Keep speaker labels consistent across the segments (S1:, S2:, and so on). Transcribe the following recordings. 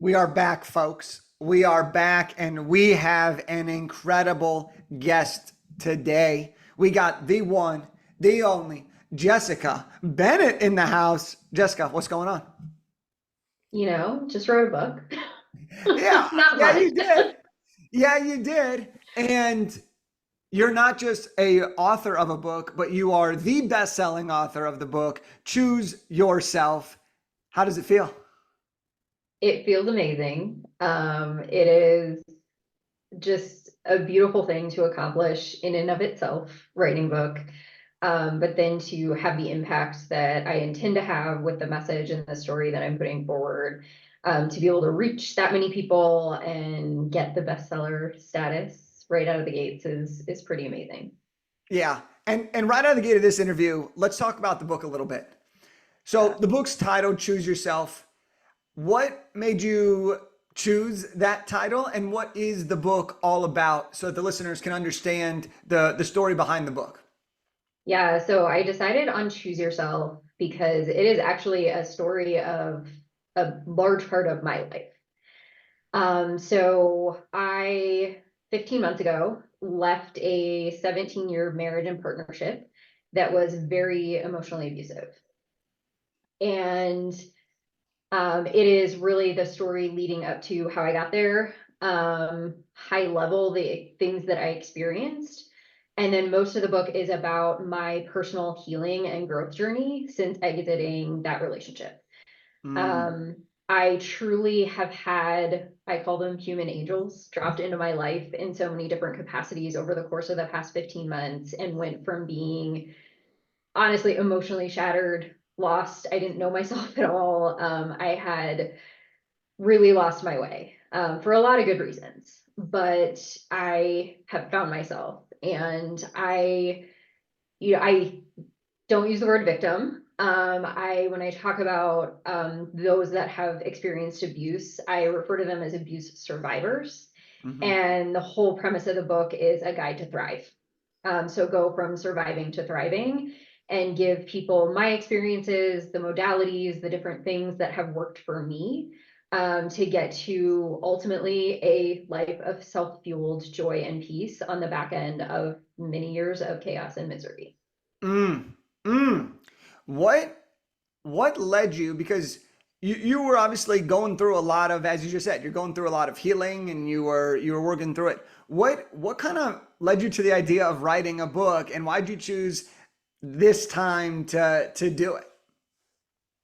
S1: We are back, folks. We are back, and we have an incredible guest today. We got the one, the only Jessica Bennett in the house. Jessica, what's going on?
S2: Just wrote a book.
S1: Yeah,
S2: Not
S1: yeah,
S2: much.
S1: you did. Yeah, you did. And you're not just a author of a book, but you are the best-selling author of the book, Choose Yourself. How does it feel?
S2: It feels amazing. It is just a beautiful thing to accomplish in and of itself, writing a book. But then to have the impact that I intend to have with the message and the story that I'm putting forward, to be able to reach that many people and get the bestseller status right out of the gates is pretty amazing.
S1: Yeah. And right out of the gate of this interview, let's talk about the book a little bit. So
S2: Yeah.
S1: the book's titled Choose Yourself. What made you choose that title, and what is the book all about so that the listeners can understand the story behind the book?
S2: Yeah, so I decided on Choose Yourself because it is actually a story of a large part of my life. So I 15 months ago left a 17-year marriage and partnership that was very emotionally abusive. And it is really the story leading up to how I got there, high level, the things that I experienced. And then most of the book is about my personal healing and growth journey since exiting that relationship.
S1: Mm.
S2: Um, I truly have had, I call them human angels, dropped into my life in so many different capacities over the course of the past 15 months and went from being honestly emotionally shattered, lost. I didn't know myself at all. I had really lost my way for a lot of good reasons, but I have found myself, and I don't use the word victim. When I talk about those that have experienced abuse, I refer to them as abuse survivors.
S1: Hmm.
S2: And the whole premise of the book is a guide to thrive. So go from surviving to thriving and give people my experiences, the modalities, the different things that have worked for me, to get to ultimately a life of self-fueled joy and peace on the back end of many years of chaos and misery.
S1: Mm. Mm. What what led you, because you were obviously going through a lot of, as you just said, you're going through a lot of healing, and you were working through it. What kind of led you to the idea of writing a book, and why'd you choose this time to do it?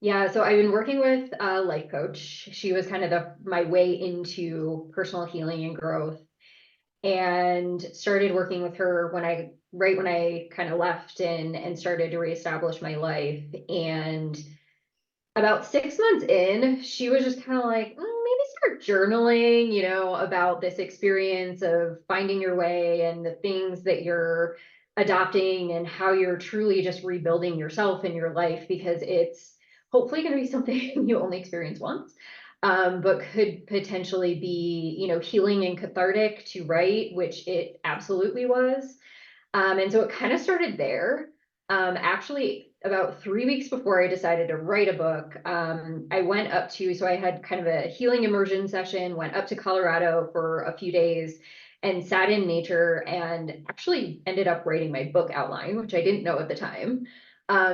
S2: Yeah, so I've been working with a life coach. She was kind of my way into personal healing and growth, and started working with her right when I kind of left and started to reestablish my life. And about 6 months in, she was just kind of like, maybe start journaling, about this experience of finding your way and the things that you're adopting and how you're truly just rebuilding yourself in your life, because it's hopefully going to be something you only experience once, but could potentially be, healing and cathartic to write, which it absolutely was. And so it kind of started there. Actually, about 3 weeks before I decided to write a book, I went up to, so I had kind of a healing immersion session, went up to Colorado for a few days and sat in nature and actually ended up writing my book outline, which I didn't know at the time.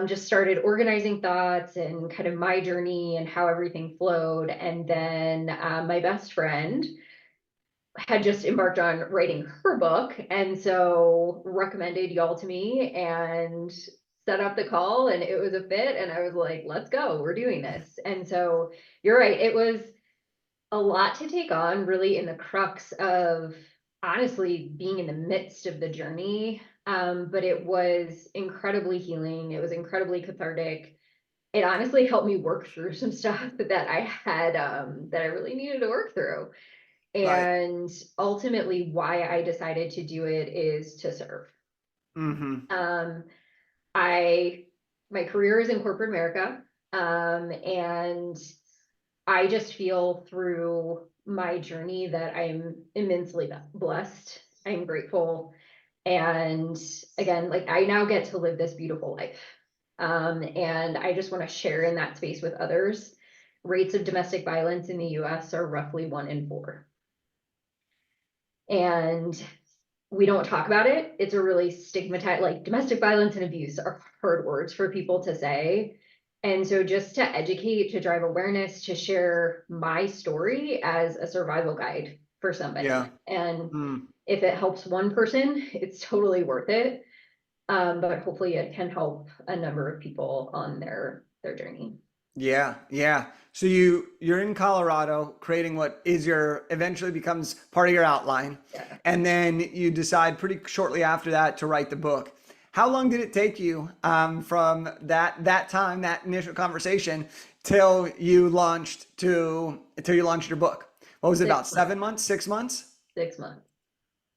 S2: Just started organizing thoughts and kind of my journey and how everything flowed. And then my best friend had just embarked on writing her book, and so recommended y'all to me and set up the call, and it was a fit, and I was like, let's go, we're doing this. And so you're right, it was a lot to take on, really in the crux of honestly being in the midst of the journey. But it was incredibly healing, it was incredibly cathartic. It honestly helped me work through some stuff that I had, that I really needed to work through.
S1: Right.
S2: And ultimately, why I decided to do it is to serve.
S1: Hmm.
S2: Um, I my career is in corporate America, and I just feel through my journey that I'm immensely blessed. I'm grateful, and again, like I now get to live this beautiful life, and I just want to share in that space with others, rates of domestic violence in the US are roughly 1 in 4. And we don't talk about it. It's a really stigmatized, like domestic violence and abuse are hard words for people to say. And so just to educate, to drive awareness, to share my story as a survival guide for
S1: Yeah.
S2: somebody. And
S1: Mm.
S2: if it helps one person, it's totally worth it. But hopefully it can help a number of people on their journey.
S1: Yeah, yeah. So you're in Colorado creating what is your eventually becomes part of your outline.
S2: Yeah.
S1: And then you decide pretty shortly after that to write the book. How long did it take you from that time, that initial conversation, till you launched your book? What was it about?
S2: 6 months.
S1: 7 months, 6 months?
S2: 6 months.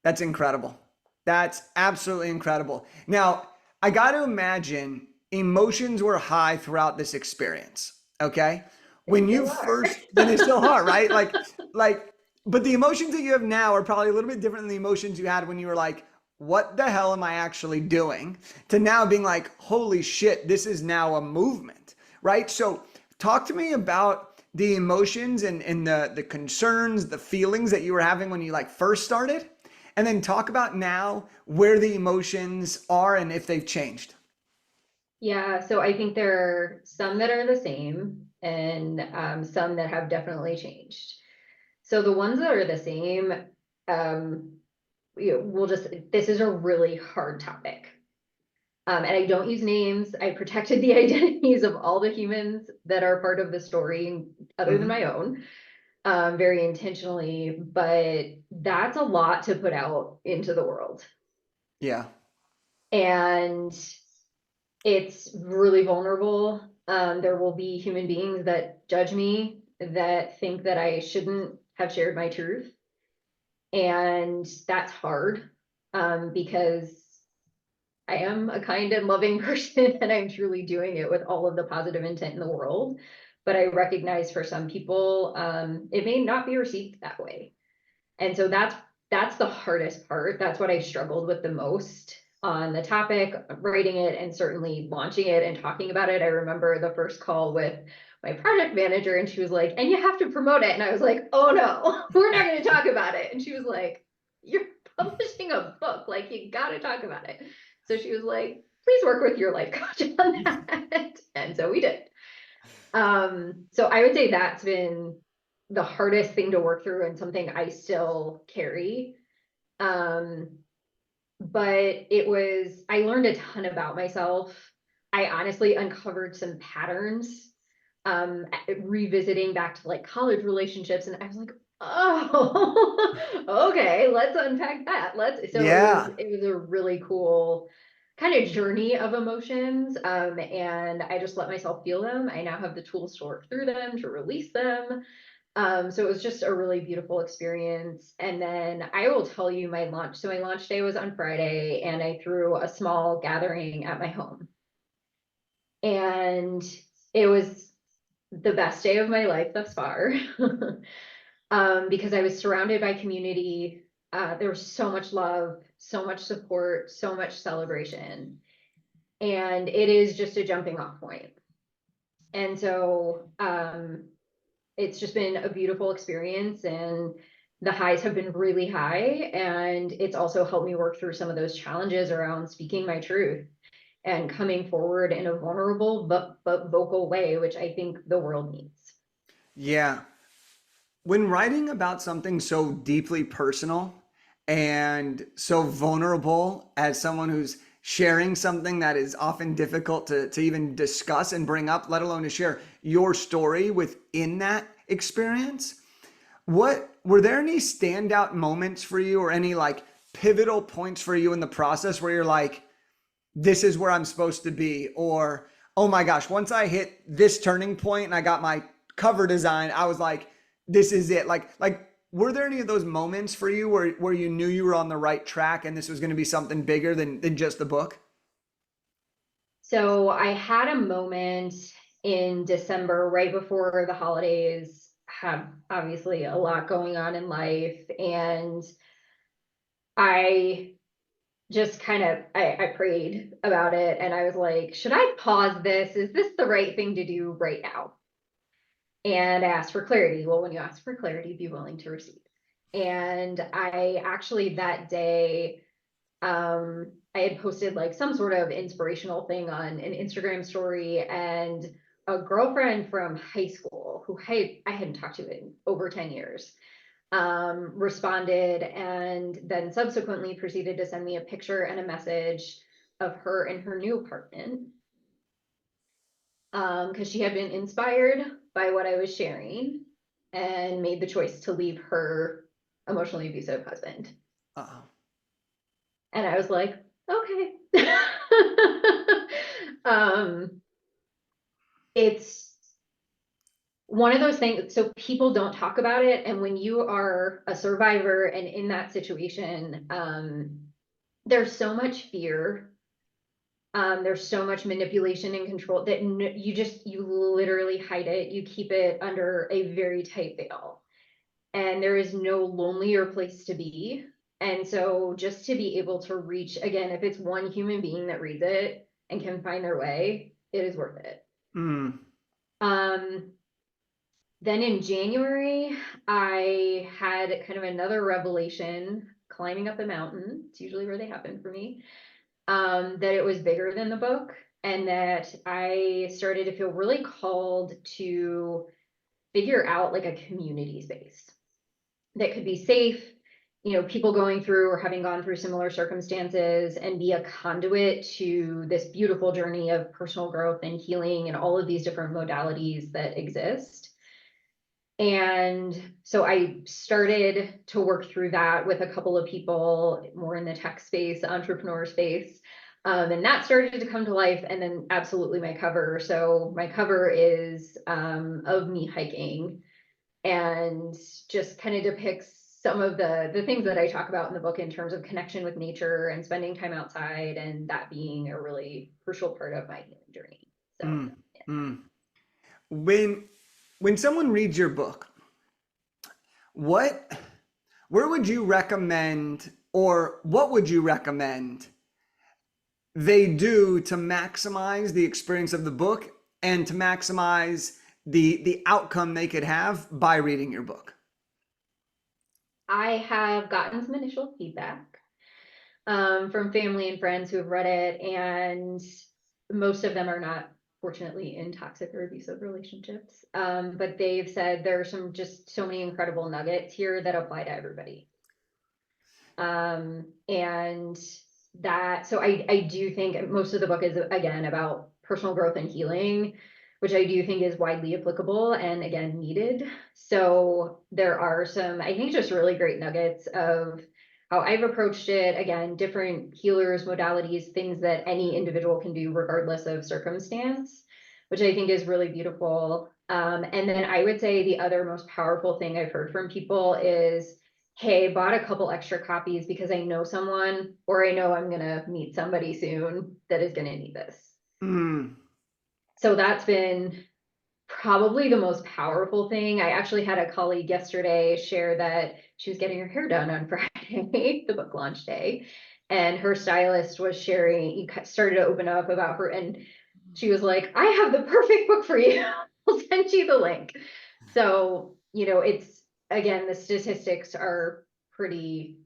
S1: That's incredible. That's absolutely incredible. Now, I got to imagine emotions were high throughout this experience. Okay.
S2: They
S1: When you
S2: still are.
S1: first, then they still are, right? Like, but the emotions that you have now are probably a little bit different than the emotions you had when you were like, what the hell am I actually doing? To now being like, holy shit, this is now a movement, right? So, talk to me about the emotions and the concerns, the feelings that you were having when you like first started, and then talk about now where the emotions are and if they've changed.
S2: Yeah, so I think there are some that are the same and some that have definitely changed. So the ones that are the same, um, we'll just, this is a really hard topic. And I don't use names. I protected the identities of all the humans that are part of the story, other than
S1: Hmm.
S2: my own, very intentionally. But that's a lot to put out into the world.
S1: Yeah.
S2: And it's really vulnerable. There will be human beings that judge me, that think that I shouldn't have shared my truth. And that's hard, because I am a kind and loving person and I'm truly doing it with all of the positive intent in the world. But I recognize for some people, it may not be received that way. And so that's the hardest part. That's what I struggled with the most on the topic, writing it and certainly launching it and talking about it. I remember the first call with my project manager and she was like, and you have to promote it. And I was like, oh no, we're not going to talk about it. And she was like, you're publishing a book, like you got to talk about it. So she was like, please work with your life coach on that. And so we did. So I would say that's been the hardest thing to work through and something I still carry. Um, but I learned a ton about myself. I honestly uncovered some patterns, revisiting back to like college relationships, and I was like, oh, okay, let's unpack that. So
S1: Yeah.
S2: it was a really cool kind of journey of emotions. And I just let myself feel them. I now have the tools to work through them, to release them. So it was just a really beautiful experience. And then I will tell you my launch. So my launch day was on Friday, and I threw a small gathering at my home. And it was the best day of my life thus far. Because I was surrounded by community. There was so much love, so much support, so much celebration. And it is just a jumping off point. And so it's just been a beautiful experience, and the highs have been really high, and it's also helped me work through some of those challenges around speaking my truth and coming forward in a vulnerable but vocal way, which I think the world needs.
S1: Yeah. When writing about something so deeply personal and so vulnerable as someone who's sharing something that is often difficult to even discuss and bring up, let alone to share your story within that experience, what were there any standout moments for you or any like pivotal points for you in the process where you're like, this is where I'm supposed to be? Or, oh my gosh, once I hit this turning point and I got my cover design, I was like, this is it. Like, were there any of those moments for you where you knew you were on the right track and this was going to be something bigger than just the book?
S2: So I had a moment in December, right before the holidays, had obviously a lot going on in life. And I just kind of, I prayed about it and I was like, should I pause this? Is this the right thing to do right now? And I asked for clarity. Well, when you ask for clarity, be willing to receive. And I actually that day, I had posted like some sort of inspirational thing on an Instagram story, and a girlfriend from high school who I hadn't talked to in over 10 years responded, and then subsequently proceeded to send me a picture and a message of her in her new apartment, because she had been inspired by what I was sharing and made the choice to leave her emotionally abusive husband.
S1: Uh-oh.
S2: And I was like, okay. um, it's one of those things. So people don't talk about it. And when you are a survivor and in that situation, there's so much fear. There's so much manipulation and control that you literally hide it. You keep it under a very tight veil. And there is no lonelier place to be. And so just to be able to reach, again, if it's one human being that reads it and can find their way, it is worth it.
S1: Mm.
S2: Um, then in January, I had kind of another revelation climbing up a mountain. It's usually where they happen for me. That it was bigger than the book, and that I started to feel really called to figure out like a community space that could be safe, people going through or having gone through similar circumstances, and be a conduit to this beautiful journey of personal growth and healing and all of these different modalities that exist. And so I started to work through that with a couple of people more in the tech space, entrepreneur space. And that started to come to life. And then absolutely my cover. So my cover is of me hiking, and just kind of depicts some of the things that I talk about in the book in terms of connection with nature and spending time outside, and that being a really crucial part of my healing journey. So
S1: Mm. Mm. When someone reads your book, what where would you recommend, or what would you recommend they do to maximize the experience of the book and to maximize the outcome they could have by reading your book?
S2: I have gotten some initial feedback from family and friends who have read it, and most of them are not, fortunately, in toxic or abusive relationships. But they've said there are just so many incredible nuggets here that apply to everybody. And so I do think most of the book is, again, about personal growth and healing, which I do think is widely applicable and, again, needed. So there are some, I think, just really great nuggets of how I've approached it. Again, different healers, modalities, things that any individual can do regardless of circumstance, which I think is really beautiful. And then I would say the other most powerful thing I've heard from people is, hey, bought a couple extra copies because I know someone, or I know I'm gonna meet somebody soon that is gonna need this.
S1: Mm.
S2: So that's been probably the most powerful thing. I actually had a colleague yesterday share that she was getting her hair done on Friday, the book launch day, and her stylist was sharing, started to open up about her, and she was like, I have the perfect book for you. I'll send you the link. So, it's, again, the statistics are pretty,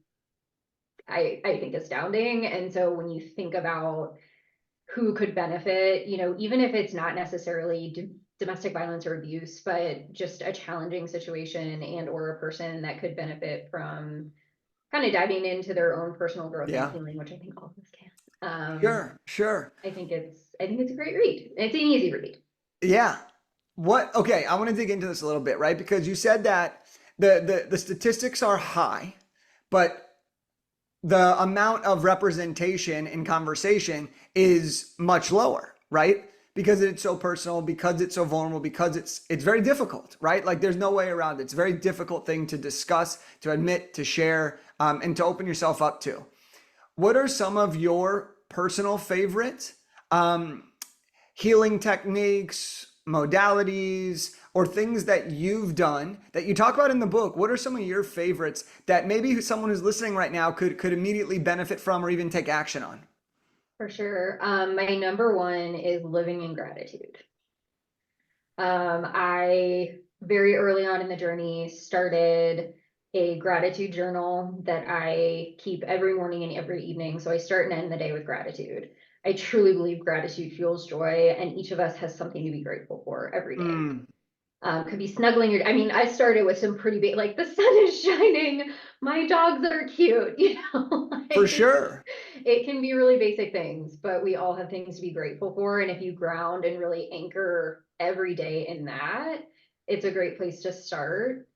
S2: I think, astounding. And so when you think about who could benefit, even if it's not necessarily domestic violence or abuse, but just a challenging situation and or a person that could benefit from kind of diving into their own personal growth and
S1: Yeah.
S2: healing, which I think all of us can.
S1: Sure. Sure.
S2: I think it's a great read. It's an easy read.
S1: Yeah. Okay, I want to dig into this a little bit, right? Because you said that the statistics are high, but the amount of representation in conversation is much lower, right? Because it's so personal, because it's so vulnerable, because it's very difficult, right? Like there's no way around it. It's a very difficult thing to discuss, to admit, to share, and to open yourself up to. What are some of your personal favorite healing techniques, modalities, or things that you've done that you talk about in the book? What are some of your favorites that maybe someone who's listening right now could immediately benefit from or even take action on?
S2: For sure. My number one is living in gratitude. I very early on in the journey, started a gratitude journal that I keep every morning and every evening. So I start and end the day with gratitude. I truly believe gratitude fuels joy, and each of us has something to be grateful for every day.
S1: Mm,
S2: Could be snuggling your, I mean, I started with some pretty big, like the sun is shining, my dogs are cute,
S1: for
S2: like
S1: sure.
S2: it can be really basic things, but we all have things to be grateful for. And if you ground and really anchor every day in that, it's a great place to start.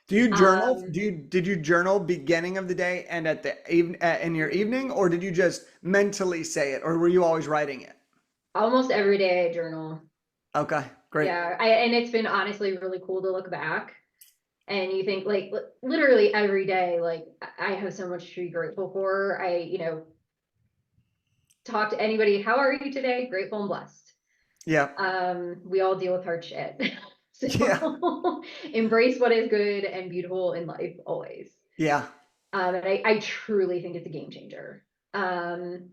S1: Do you journal?
S2: Um,
S1: Did you journal beginning of the day and at the even in your evening, or did you just mentally say it, or were you always writing it?
S2: Almost every day I journal.
S1: Okay, great.
S2: Yeah, and it's been honestly really cool to look back and you think like literally every day, like I have so much to be grateful for. Talk to anybody, how are you today? Grateful and blessed.
S1: Yeah,
S2: We all deal with hard shit.
S1: yeah,
S2: So embrace what is good and beautiful in life always.
S1: yeah.
S2: And I truly think it's a game changer. Um,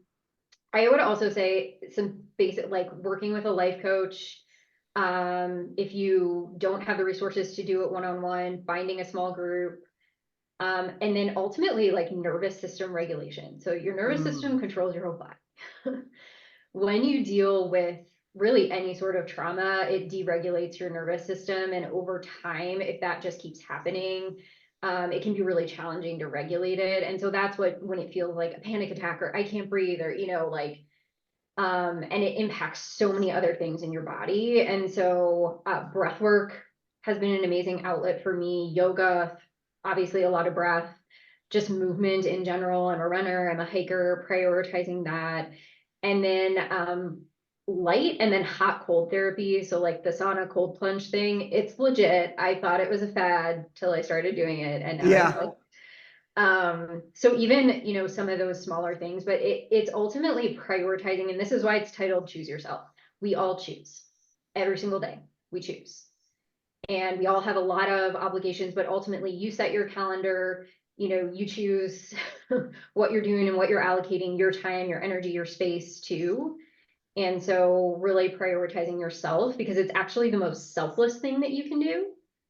S2: I would also say some basic, like working with a life coach. If you don't have the resources to do it one-on-one, finding a small group. And then ultimately like nervous system regulation. So your nervous
S1: Mm,
S2: system controls your whole body. When you deal with really any sort of trauma, it deregulates your nervous system. And over time, if that just keeps happening, it can be really challenging to regulate it. And so that's what, when it feels like a panic attack or I can't breathe or, and it impacts so many other things in your body. And so breath work has been an amazing outlet for me. Yoga, obviously a lot of breath, just movement in general. I'm a runner, I'm a hiker, prioritizing that. And then light and then hot cold therapy. So like the sauna cold plunge thing, it's legit. I thought it was a fad till I started doing it. And now I'm
S1: yeah,
S2: like, so even, some of those smaller things, but it's ultimately prioritizing, and this is why it's titled Choose Yourself. We all choose every single day. We choose. And we all have a lot of obligations, but ultimately you set your calendar, you choose what you're doing and what you're allocating your time, your energy, your space to. And so really prioritizing yourself because it's actually the most selfless thing that you can do.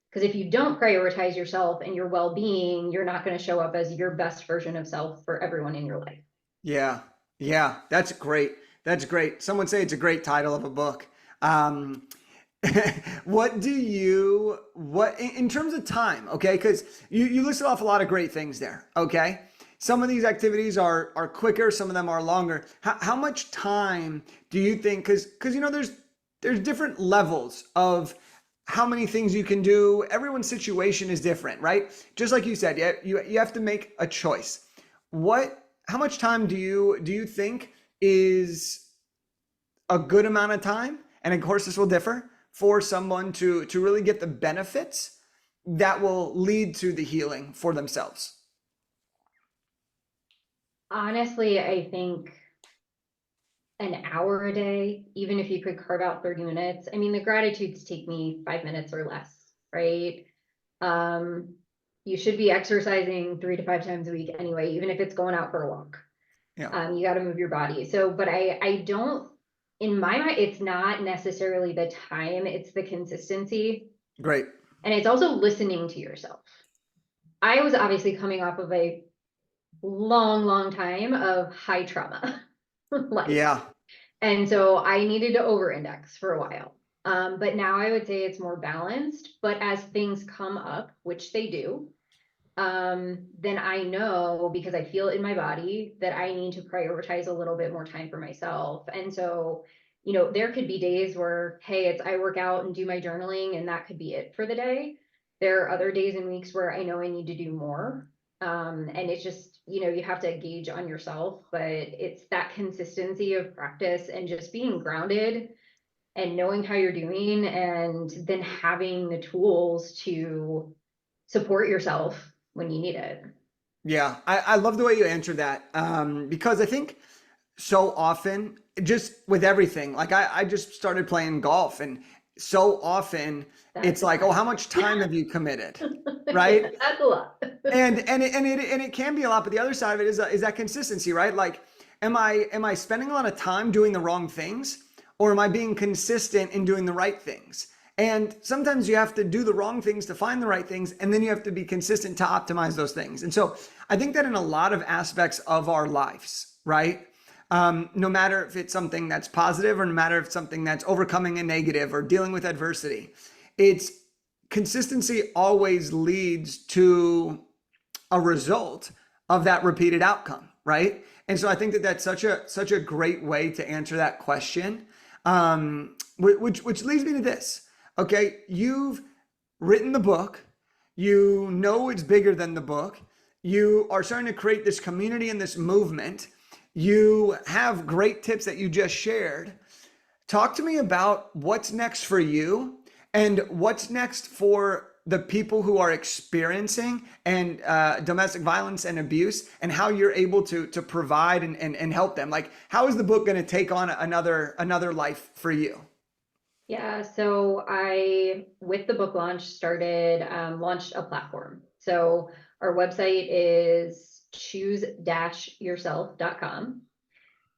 S2: Because if you don't prioritize yourself and your well-being, you're not going to show up as your best version of self for everyone in your life.
S1: yeah, yeah. That's great. That's great. Someone say it's a great title of a book. Um, what in terms of time, okay? Because you listed off a lot of great things there, okay? Some of these activities are quicker, some of them are longer. How much time do you think? Because there's different levels of how many things you can do. Everyone's situation is different, right? Just like you said, you have to make a choice. How much time do you think is a good amount of time? And of course, this will differ for someone to really get the benefits that will lead to the healing for themselves.
S2: Honestly, I think an hour a day, even if you could carve out 30 minutes. I mean, the gratitudes take me 5 minutes or less, right? Um, you should be exercising 3 to 5 times a week anyway, even if it's going out for a walk.
S1: Yeah,
S2: You got to move your body. So, but I don't, in my mind, it's not necessarily the time, it's the consistency.
S1: great.
S2: And it's also listening to yourself. I was obviously coming off of a long, long time of high trauma, like,
S1: Yeah,
S2: and so I needed to over index for a while. But now I would say it's more balanced. But as things come up, which they do, then I know because I feel it in my body that I need to prioritize a little bit more time for myself. And so, there could be days where, hey, I work out and do my journaling, and that could be it for the day. There are other days and weeks where I know I need to do more. And it's just, you have to gauge on yourself, but it's that consistency of practice and just being grounded and knowing how you're doing, and then having the tools to support yourself when you need it.
S1: yeah. I love the way you answered that because I think so often, just with everything, like I just started playing golf, and so often
S2: That's
S1: it's
S2: a
S1: like, oh,
S2: lot.
S1: how much time have you committed?
S2: Yeah,
S1: Right?
S2: that's a lot.
S1: And it can be a lot, but the other side of it is that consistency, right? Like, am I spending a lot of time doing the wrong things, or am I being consistent in doing the right things? And sometimes you have to do the wrong things to find the right things, and then you have to be consistent to optimize those things. And so I think that in a lot of aspects of our lives, right? No matter if it's something that's positive or no matter if it's something that's overcoming a negative or dealing with adversity, it's consistency always leads to a result of that repeated outcome, right? And so I think that that's such a great way to answer that question. Which leads me to this. Okay, you've written the book. You know it's bigger than the book. You are starting to create this community and this movement. You have great tips that you just shared. Talk to me about what's next for you and what's next for the people who are experiencing and domestic violence and abuse, and how you're able to provide and help them. Like, how is the book going to take on another life for you?
S2: Yeah, so I, with the book launch, launched a platform. So our website is choose-yourself.com.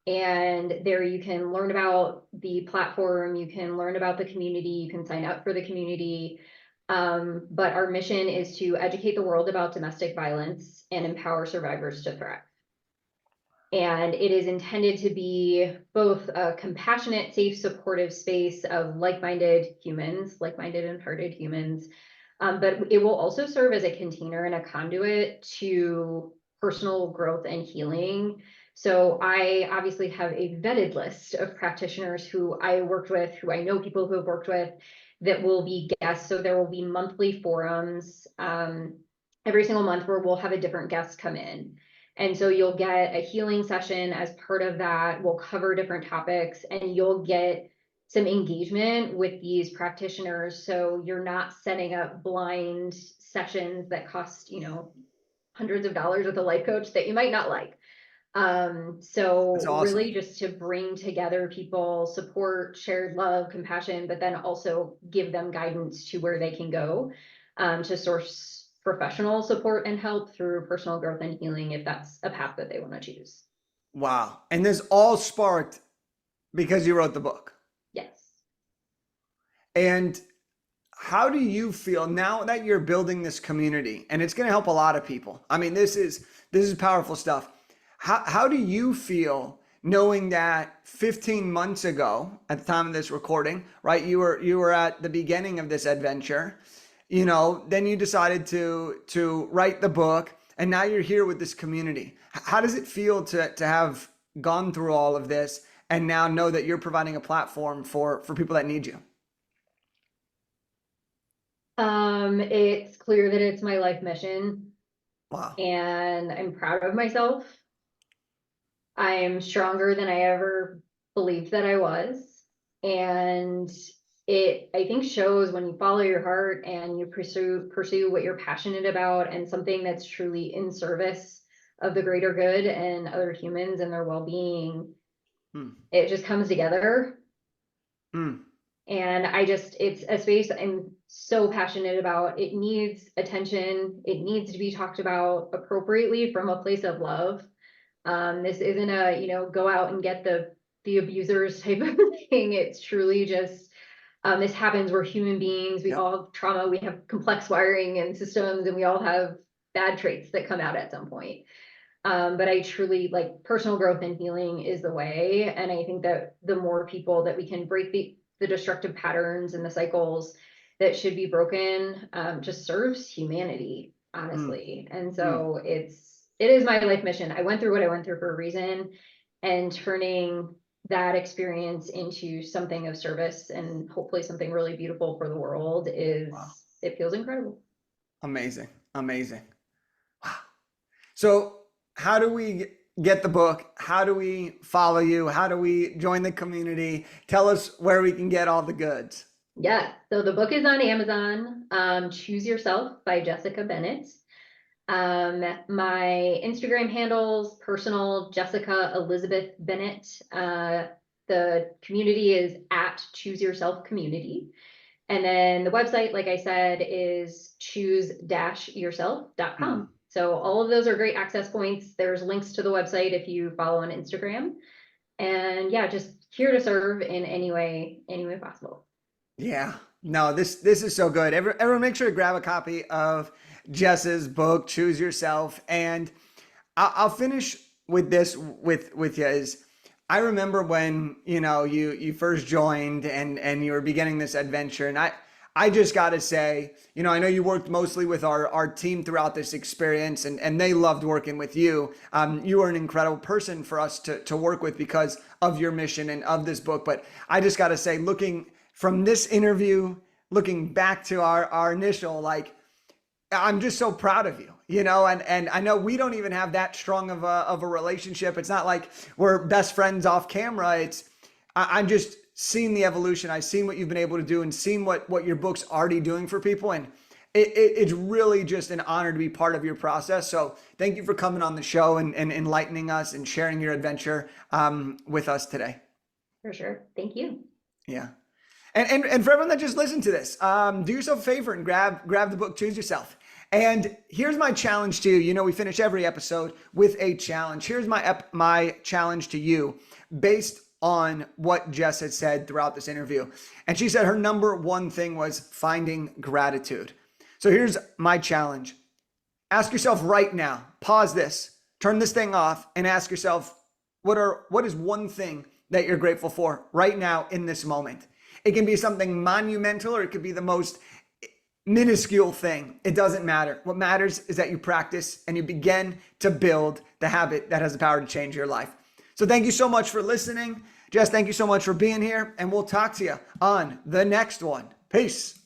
S2: And there you can learn about the platform, you can learn about the community, you can sign up for the community. But our mission is to educate the world about domestic violence and empower survivors to thrive. And it is intended to be both a compassionate, safe, supportive space of like-minded humans, like-minded and hearted humans. But it will also serve as a container and a conduit to personal growth and healing. So I obviously have a vetted list of practitioners who I worked with, who I know people who have worked with, that will be guests. So there will be monthly forums every single month where we'll have a different guest come in. And so you'll get a healing session as part of that. We'll cover different topics and you'll get some engagement with these practitioners. So you're not setting up blind sessions that cost, hundreds of dollars with a life coach that you might not like.
S1: That's
S2: So
S1: awesome.
S2: really just to bring together people, support, shared love, compassion, but then also give them guidance to where they can go, to source professional support and help through personal growth and healing if that's a path that they want to choose.
S1: Wow. And this all sparked because you wrote the book.
S2: Yes.
S1: And how do you feel now that you're building this community, and it's going to help a lot of people? I mean, this is powerful stuff. How do you feel knowing that 15 months ago at the time of this recording, right? You were at the beginning of this adventure. Then you decided to write the book, and now you're here with this community. How does it feel to have gone through all of this and now know that you're providing a platform for people that need you?
S2: It's clear that it's my life mission
S1: Wow.
S2: and I'm proud of myself. I'm stronger than I ever believed that I was. And it, I think, shows when you follow your heart and you pursue what you're passionate about and something that's truly in service of the greater good and other humans and their well-being,
S1: Hmm.
S2: it just comes together.
S1: Hmm.
S2: And it's a space I'm so passionate about. It needs attention. It needs to be talked about appropriately from a place of love. This isn't a, go out and get the abusers type of thing. It's truly just, this happens. We're human beings. We
S1: Yep.
S2: all have trauma. We have complex wiring and systems, and we all have bad traits that come out at some point. But I truly like personal growth and healing is the way. And I think that the more people that we can break the destructive patterns and the cycles that should be broken, just serves humanity,
S1: Hmm.
S2: honestly. And
S1: Hmm.
S2: so it is my life mission. I went through what I went through for a reason, and turning that experience into something of service and hopefully something really beautiful for the world
S1: Wow.
S2: it feels incredible.
S1: Amazing. Amazing. Wow. So, how do we get the book? How do we follow you? How do we join the community? Tell us where we can get all the goods.
S2: Yeah, so the book is on Amazon. Choose Yourself by Jessica Bennett. My Instagram handles, personal, Jessica Elizabeth Bennett. The community is at Choose Yourself Community. And then the website, like I said, is
S1: Hmm.
S2: choose-yourself.com. So all of those are great access points. There's links to the website if you follow on Instagram. And yeah, just here to serve in any way possible.
S1: Yeah. No, this is so good. Everyone make sure to grab a copy of Jess's book, Choose Yourself. And I'll finish with this with you is I remember when, you first joined and you were beginning this adventure. And I just got to say, I know you worked mostly with our team throughout this experience and they loved working with you. You are an incredible person for us to work with because of your mission and of this book. But I just got to say, looking from this interview, looking back to our initial, like, I'm just so proud of you, and I know we don't even have that strong of a relationship. It's not like we're best friends off camera. I'm just seeing the evolution. I've seen what you've been able to do and seen what your book's already doing for people. And it's really just an honor to be part of your process. So thank you for coming on the show and enlightening us and sharing your adventure with us today.
S2: For sure. Thank you.
S1: Yeah. And for everyone that just listened to this, do yourself a favor and grab the book, Choose Yourself. And here's my challenge to you. We finish every episode with a challenge. Here's my challenge to you based on what Jess had said throughout this interview. And she said her number one thing was finding gratitude. So here's my challenge. Ask yourself right now, pause this, turn this thing off and ask yourself, what is one thing that you're grateful for right now in this moment? It can be something monumental or it could be the most minuscule thing. It doesn't matter. What matters is that you practice and you begin to build the habit that has the power to change your life. So thank you so much for listening. Jess, thank you so much for being here, and we'll talk to you on the next one. Peace.